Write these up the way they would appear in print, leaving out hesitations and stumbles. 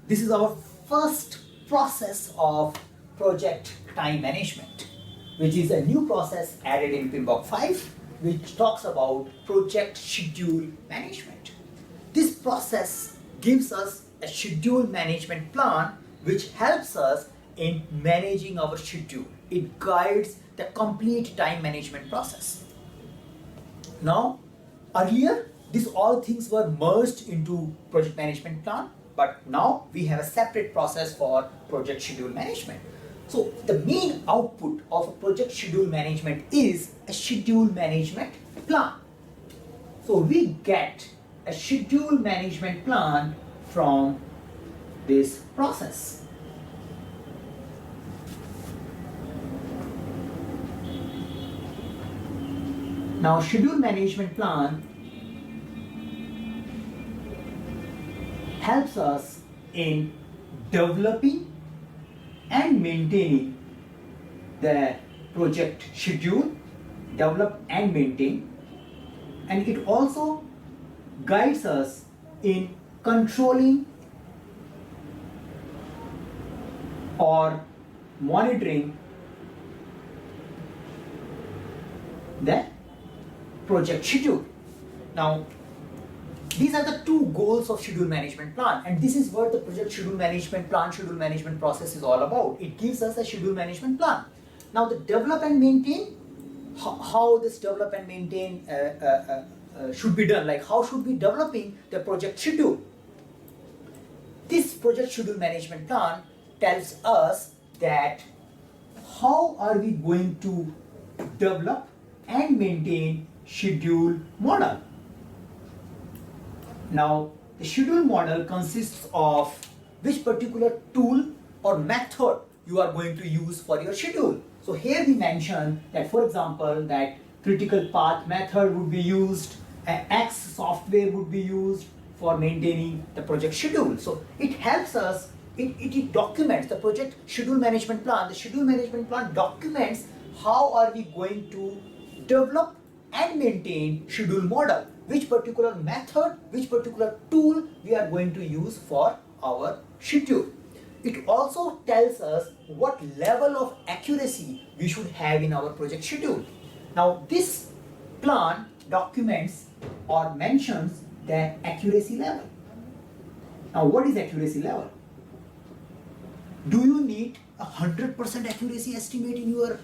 This is our first process of project time management, which is a new process added in PMBOK 5, which talks about project schedule management. This process gives us a schedule management plan which helps us in managing our schedule. It guides the complete time management process. Now, earlier, these all things were merged into project management plan, but now we have a separate process for project schedule management. So the main output of a project schedule management is a schedule management plan. So we get a schedule management plan from this process. Now, schedule management plan helps us in developing and maintaining the project schedule, develop and maintain, and it also guides us in controlling or monitoring the project schedule. Now, these are the two goals of schedule management plan, and this is what the project schedule management plan, schedule management process is all about. It gives us a schedule management plan. Now, the develop and maintain, how this develop and maintain should be done, like how should we developing the project schedule. This project schedule management plan tells us that how are we going to develop and maintain schedule model. Now, the schedule model consists of which particular tool or method you are going to use for your schedule. So here we mention that, for example, that critical path method would be used, X software would be used for maintaining the project schedule. So it helps us, it documents the project schedule management plan. The schedule management plan documents how are we going to develop and maintain schedule model, which particular method, which particular tool we are going to use for our schedule. It also tells us what level of accuracy we should have in our project schedule. Now, this plan documents or mentions the accuracy level. Now, what is accuracy level? Do you need 100% accuracy estimate in your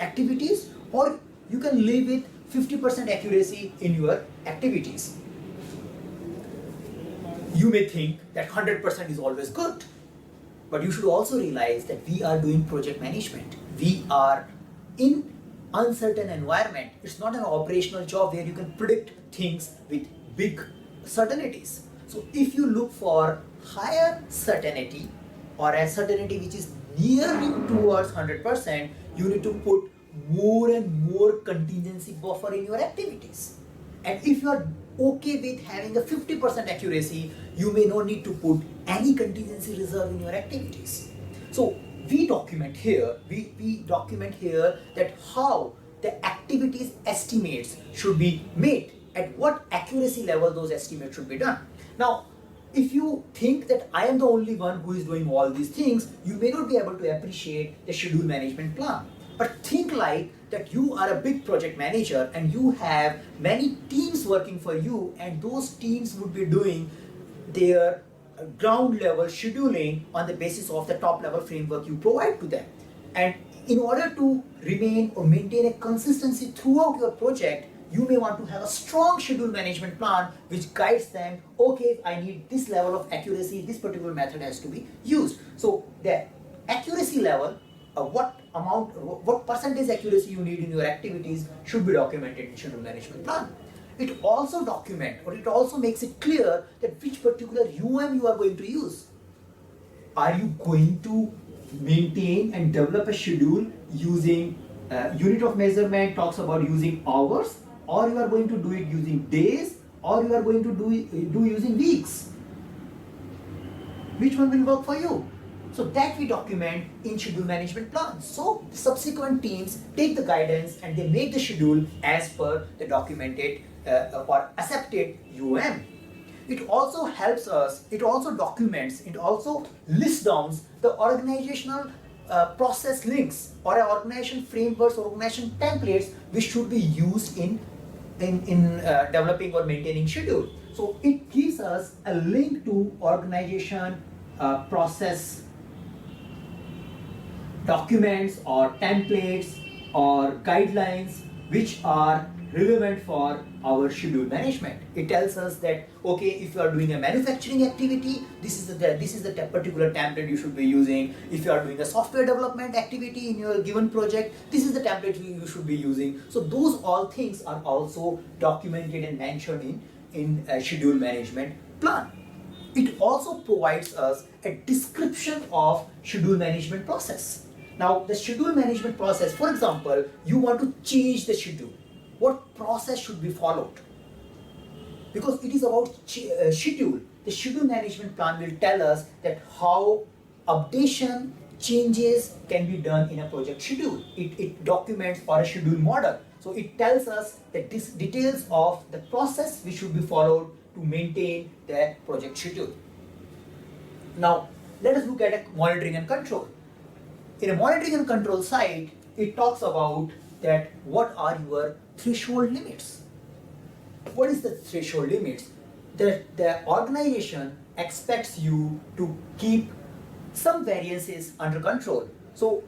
activities, or you can live with 50% accuracy in your activities? You may think that 100% is always good, but you should also realize that we are doing project management. We are in uncertain environment. It's not an operational job where you can predict things with big certainties. So if you look for higher certainty or a certainty which is nearing towards 100%, you need to put more and more contingency buffer in your activities. And if you are okay with having a 50% accuracy, you may not need to put any contingency reserve in your activities. So we document here, we document here that how the activities estimates should be made, at what accuracy level those estimates should be done. Now, if you think that I am the only one who is doing all these things, you may not be able to appreciate the schedule management plan. But think like that you are a big project manager and you have many teams working for you, and those teams would be doing their ground level scheduling on the basis of the top level framework you provide to them. And in order to remain or maintain a consistency throughout your project, you may want to have a strong schedule management plan which guides them, okay, if I need this level of accuracy, this particular method has to be used. So the accuracy level, what percentage accuracy you need in your activities should be documented in schedule management plan. It also it also makes it clear that which particular you are going to use. Are you going to maintain and develop a schedule using unit of measurement talks about using hours, or you are going to do it using days, or you are going to do using weeks? Which one will work for you? So that we document in schedule management plan. So subsequent teams take the guidance and they make the schedule as per the documented or accepted UM. It also helps us, it also documents, it also lists down the organizational process links or organization frameworks or organization templates which should be used in developing or maintaining schedule. So it gives us a link to organization process documents or templates or guidelines which are relevant for our schedule management. It tells us that okay, if you are doing a manufacturing activity, this is the particular template you should be using. If you are doing a software development activity in your given project, this is the template you should be using. So those all things are also documented and mentioned in a schedule management plan. It also provides us a description of schedule management process. Now the schedule management process, for example, you want to change the schedule. What process should be followed? Because it is about schedule. The schedule management plan will tell us that how updation changes can be done in a project schedule. It documents for a schedule model. So it tells us the details of the process which should be followed to maintain the project schedule. Now let us look at a monitoring and control. In a monitoring and control side, it talks about that what are your threshold limits. What is the threshold limits? The organization expects you to keep some variances under control. So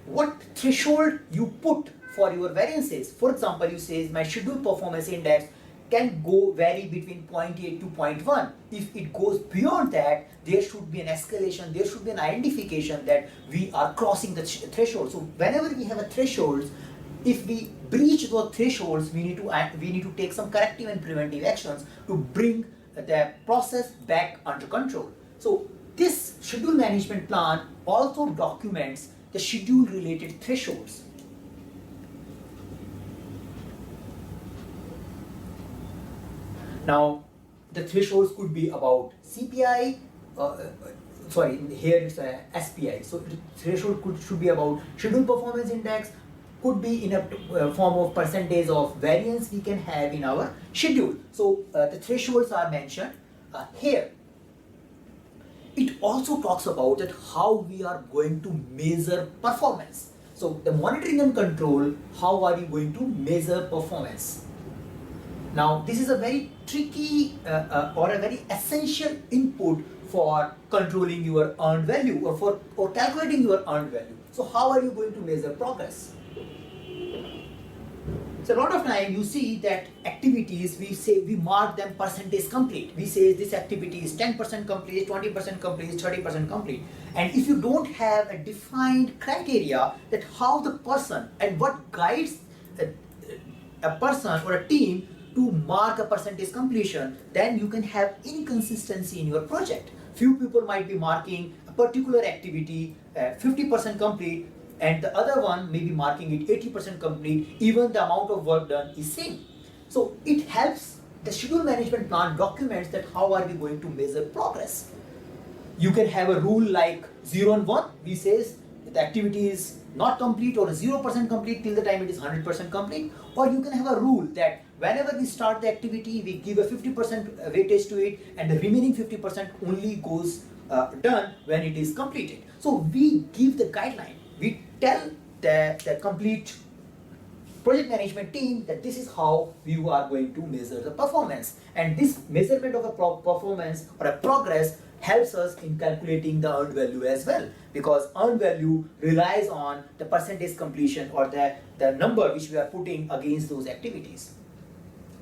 what threshold you put for your variances? For example, you say my schedule performance index can go vary between 0.8 to 0.1. If it goes beyond that, there should be an escalation, there should be an identification that we are crossing the threshold. So whenever we have a threshold, if we breach those thresholds, we need to take some corrective and preventive actions to bring the process back under control. So this schedule management plan also documents the schedule related thresholds. Now the thresholds could be about CPI, here it's a SPI. So the threshold should be about schedule performance index, could be in a form of percentage of variance we can have in our schedule. So the thresholds are mentioned here. It also talks about that how we are going to measure performance. So the monitoring and control, how are you going to measure performance? Now this is a very tricky or a very essential input for controlling your earned value or calculating your earned value. So how are you going to measure progress? So a lot of time you see that activities, we mark them percentage complete. We say this activity is 10% complete, 20% complete, 30% complete. And if you don't have a defined criteria that how the person and what guides a person or a team to mark a percentage completion, then you can have inconsistency in your project. Few people might be marking a particular activity 50% complete, and the other one may be marking it 80% complete, even the amount of work done is same. So it helps, the schedule management plan documents that how are we going to measure progress. You can have a rule like 0 and 1, we says the activity is not complete or 0% complete till the time it is 100% complete, or you can have a rule that whenever we start the activity, we give a 50% weightage to it and the remaining 50% only goes done when it is completed. So we give the guideline. We tell the complete project management team that this is how you are going to measure the performance. And this measurement of a performance or a progress helps us in calculating the earned value as well, because earned value relies on the percentage completion or the number which we are putting against those activities.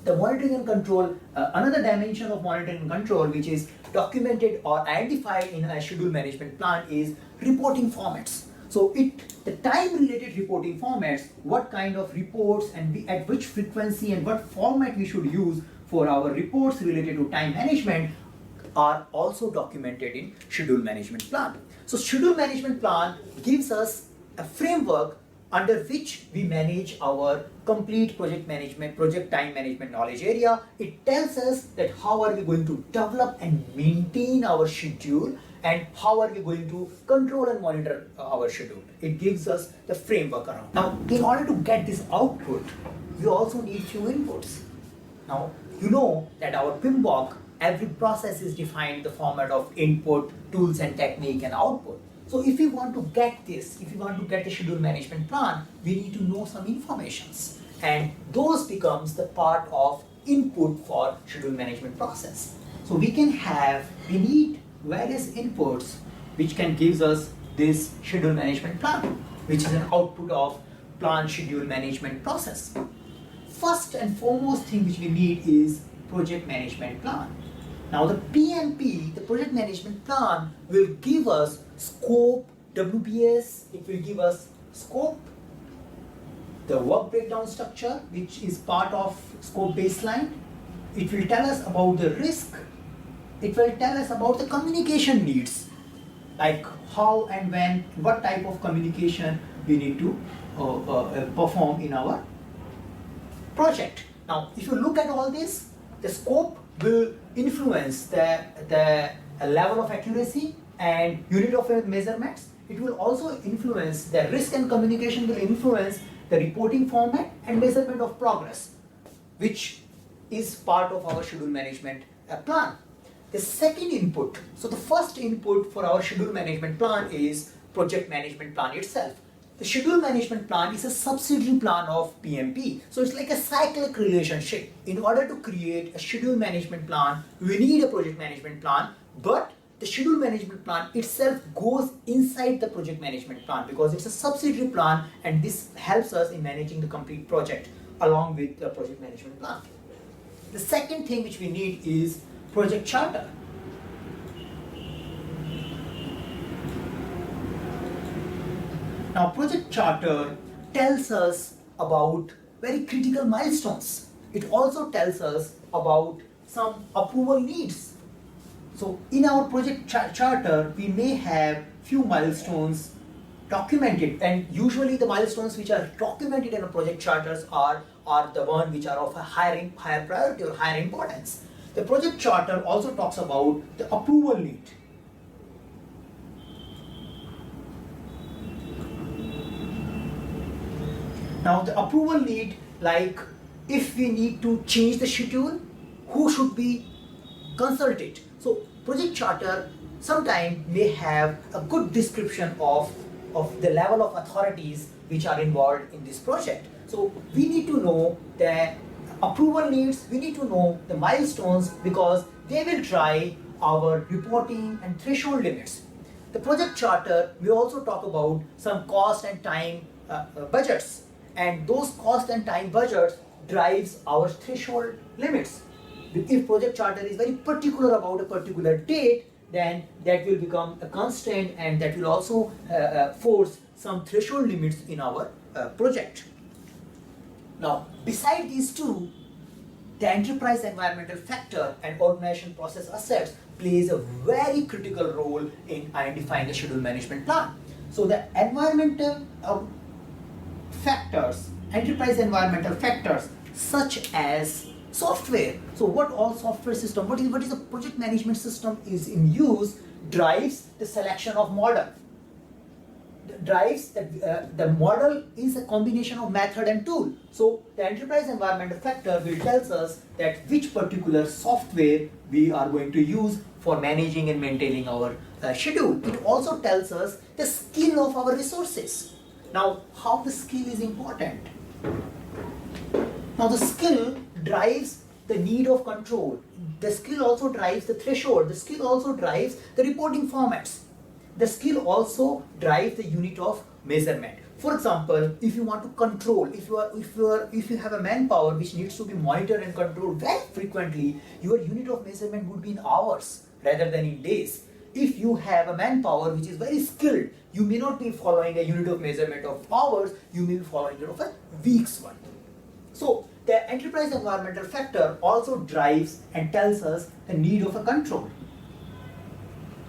The monitoring and control, another dimension of monitoring and control which is documented or identified in a schedule management plan is reporting formats. So the time related reporting formats, what kind of reports and at which frequency and what format we should use for our reports related to time management are also documented in schedule management plan. So schedule management plan gives us a framework under which we manage our complete project management, project time management knowledge area. It tells us that how are we going to develop and maintain our schedule and how are we going to control and monitor our schedule. It gives us the framework around. Now, in order to get this output, we also need few inputs. Now, you know that our PMBOK, every process is defined in the format of input, tools and technique and output. So if we want to get this, if we want to get a schedule management plan, we need to know some informations, and those becomes the part of input for schedule management process. So we need various inputs which can give us this schedule management plan, which is an output of plan schedule management process. First and foremost thing which we need is project management plan. Now the PMP, the project management plan, will give us scope, WBS, it will give us scope, the work breakdown structure which is part of scope baseline, it will tell us about the risk, it will tell us about the communication needs, like how and when, what type of communication we need to perform in our project. Now if you look at all this, the scope will influence the level of accuracy and unit of measurements. It will also influence the risk, and communication will influence the reporting format and measurement of progress, which is part of our schedule management plan. The second input, so the first input for our schedule management plan is project management plan itself. The schedule management plan is a subsidiary plan of PMP. So it's like a cyclic relationship. In order to create a schedule management plan, we need a project management plan, but the schedule management plan itself goes inside the project management plan because it's a subsidiary plan, and this helps us in managing the complete project along with the project management plan. The second thing which we need is project charter. Now project charter tells us about very critical milestones. It also tells us about some approval needs. So in our project charter, we may have few milestones documented, and usually the milestones which are documented in a project charters are the one which are of a higher priority or higher importance. The project charter also talks about the approval need. Now the approval need, like if we need to change the schedule, who should be consulted? So project charter sometimes may have a good description of the level of authorities which are involved in this project. So we need to know the approval needs, we need to know the milestones, because they will drive our reporting and threshold limits. The project charter, we also talk about some cost and time budgets, and those cost and time budgets drives our threshold limits. If project charter is very particular about a particular date, then that will become a constraint, and that will also force some threshold limits in our project. Now, beside these two, the enterprise environmental factor and organization process assets plays a very critical role in identifying a schedule management plan. So the environmental factors, enterprise environmental factors such as software. So what all software system, what is a project management system is in use, drives the selection of model. Drives the model is a combination of method and tool. So the enterprise environmental factor will tells us that which particular software we are going to use for managing and maintaining our schedule. It also tells us the skill of our resources. Now, how the skill is important. Now the skill drives the need of control. The skill also drives the threshold. The skill also drives the reporting formats. The skill also drives the unit of measurement. For example, if you want to control, if you have a manpower which needs to be monitored and controlled very frequently, your unit of measurement would be in hours rather than in days. If you have a manpower which is very skilled, you may not be following a unit of measurement of hours, you may be following it of a week's one. So the enterprise environmental factor also drives and tells us the need of a control.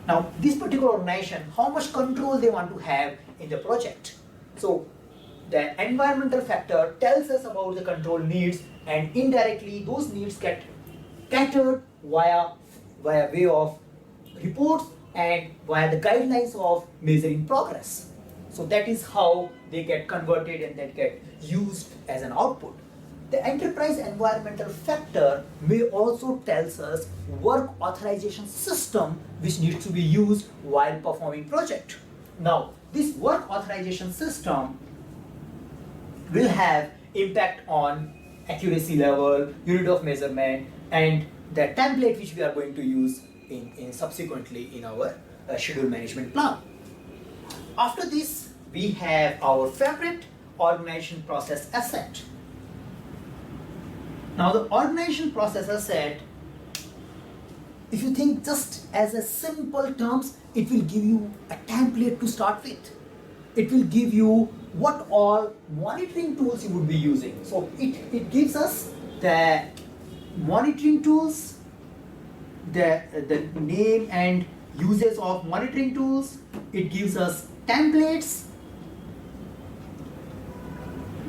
Now, this particular organization, how much control they want to have in the project. So the environmental factor tells us about the control needs, and indirectly those needs get catered via way of reports and via the guidelines of measuring progress. So that is how they get converted and that get used as an output. The enterprise environmental factor may also tells us work authorization system which needs to be used while performing project. Now, this work authorization system will have impact on accuracy level, unit of measurement, and the template which we are going to use in subsequently in our schedule management plan. After this, we have our favorite organization process asset. Now the organization process asset, if you think just as a simple terms, it will give you a template to start with. It will give you what all monitoring tools you would be using. So it gives us the monitoring tools, the name and uses of monitoring tools. It gives us templates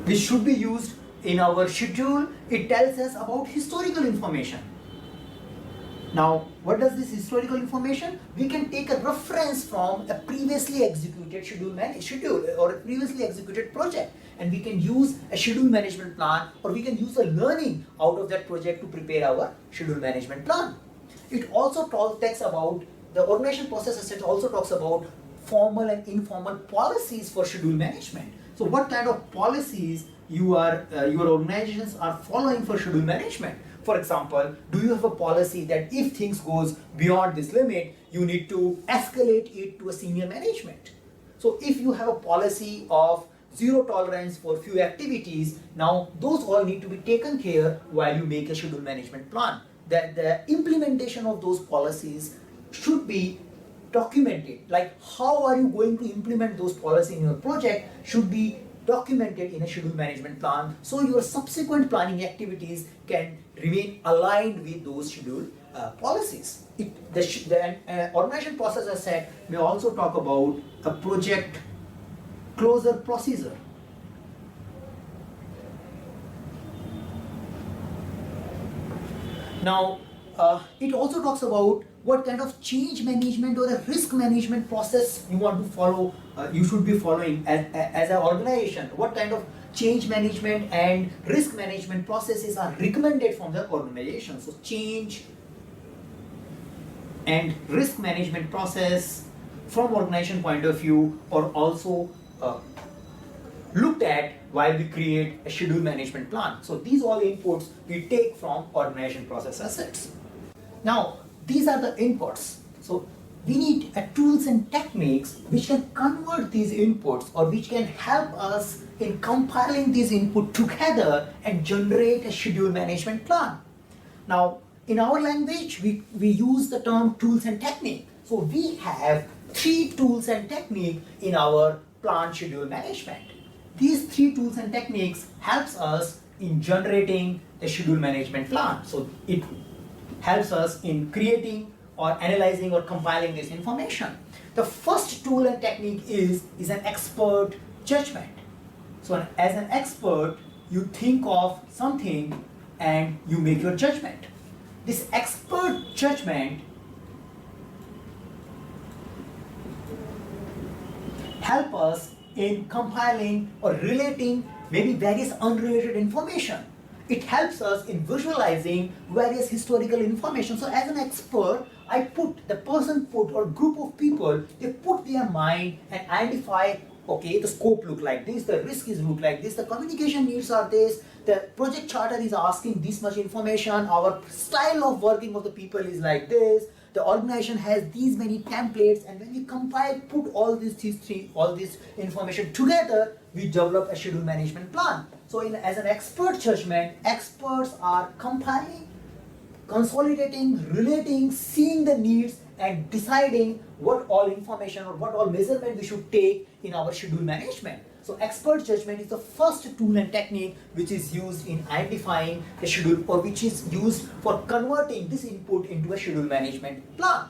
which should be used in our schedule. It tells us about historical information. Now, what does this historical information? We can take a reference from a previously executed schedule or a previously executed project, and we can use a schedule management plan, or we can use a learning out of that project to prepare our schedule management plan. It also talks about the organization process asset, also talks about formal and informal policies for schedule management. So what kind of policies your organizations are following for schedule management? For example, do you have a policy that if things goes beyond this limit, you need to escalate it to a senior management? So if you have a policy of zero tolerance for few activities, now those all need to be taken care while you make a schedule management plan. The implementation of those policies should be documented. Like how are you going to implement those policies in your project should be documented in a schedule management plan, so your subsequent planning activities can remain aligned with those schedule policies. The organization process asset may also talk about a project closure procedure. Now, it also talks about what kind of change management or a risk management process you want to follow, you should be following as an organization. What kind of change management and risk management processes are recommended from the organization. So change and risk management process from organization point of view are also looked at while we create a schedule management plan. So these all inputs we take from organization process assets. Now, these are the inputs. So we need tools and techniques which can convert these inputs, or which can help us in compiling these input together and generate a schedule management plan. Now, in our language, we use the term tools and technique. So we have 3 tools and technique in our plan schedule management. These 3 tools and techniques helps us in generating the schedule management plan. So it helps us in creating or analyzing or compiling this information. The first tool and technique is an expert judgment. So as an expert, you think of something and you make your judgment. This expert judgment help us in compiling or relating maybe various unrelated information. It helps us in visualizing various historical information. So as an expert, the person or group of people, they put their mind and identify, okay, the scope look like this, the risk is look like this, the communication needs are this, the project charter is asking this much information, our style of working of the people is like this, the organization has these many templates, and when we compile, put all this information together, we develop a schedule management plan. So as an expert judgment, experts are compiling, consolidating, relating, seeing the needs, and deciding what all information or what all measurement we should take in our schedule management. So expert judgment is the first tool and technique which is used in identifying the schedule, or which is used for converting this input into a schedule management plan.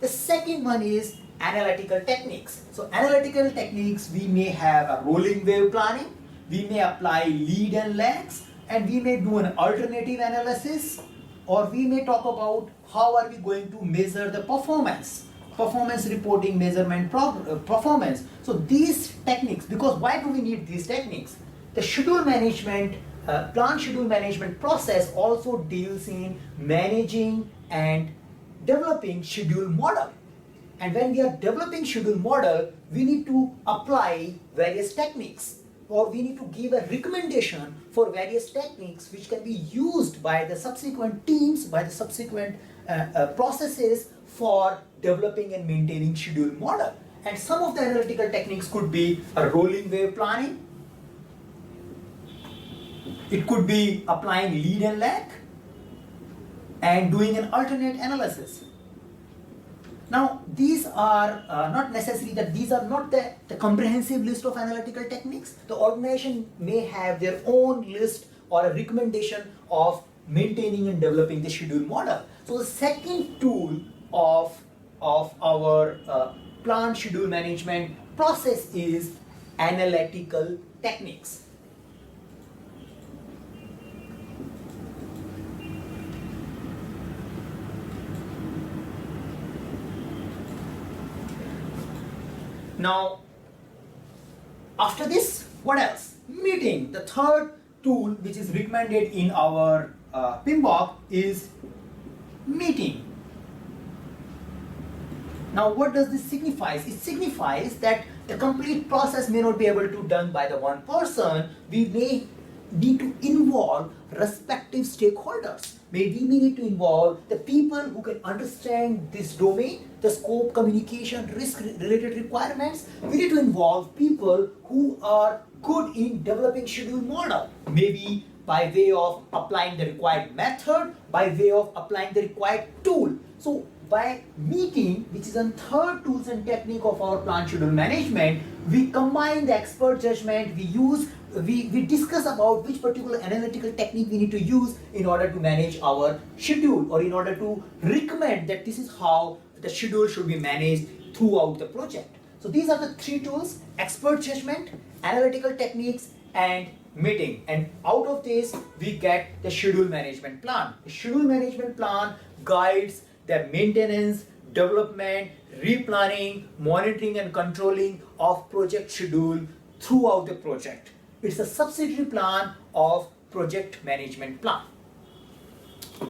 The second one is analytical techniques. So analytical techniques, we may have a rolling wave planning, we may apply lead and lags, and we may do an alternative analysis, or we may talk about how are we going to measure the performance reporting, measurement performance. So these techniques, because why do we need these techniques? The schedule management Plant schedule management process also deals in managing and developing schedule model. And when we are developing schedule model, we need to apply various techniques, or we need to give a recommendation for various techniques which can be used by the subsequent teams, by the subsequent processes for developing and maintaining schedule model. And some of the analytical techniques could be a rolling wave planning. It could be applying lead and lag and doing an alternate analysis. Now, these are not necessary that these are not the comprehensive list of analytical techniques. The organization may have their own list or a recommendation of maintaining and developing the schedule model. So the second tool of our plant schedule management process is analytical techniques. Now, after this, what else? Meeting. The third tool which is recommended in our PMBOK is meeting. Now, what does this signify? It signifies that the complete process may not be able to be done by the one person. We may need to involve respective stakeholders. We may need to involve the people who can understand this domain, the scope, communication, risk-related requirements. We need to involve people who are good in developing schedule model, maybe by way of applying the required method, by way of applying the required tool. So by meeting, which is a third tools and technique of our plant schedule management, we combine the expert judgment, we discuss about which particular analytical technique we need to use in order to manage our schedule, or in order to recommend that this is how the schedule should be managed throughout the project. So these are the three tools: expert judgment, analytical techniques, and meeting. And out of this, we get the schedule management plan. The schedule management plan guides the maintenance, development, replanning, monitoring and controlling of project schedule throughout the project. It's a subsidiary plan of project management plan.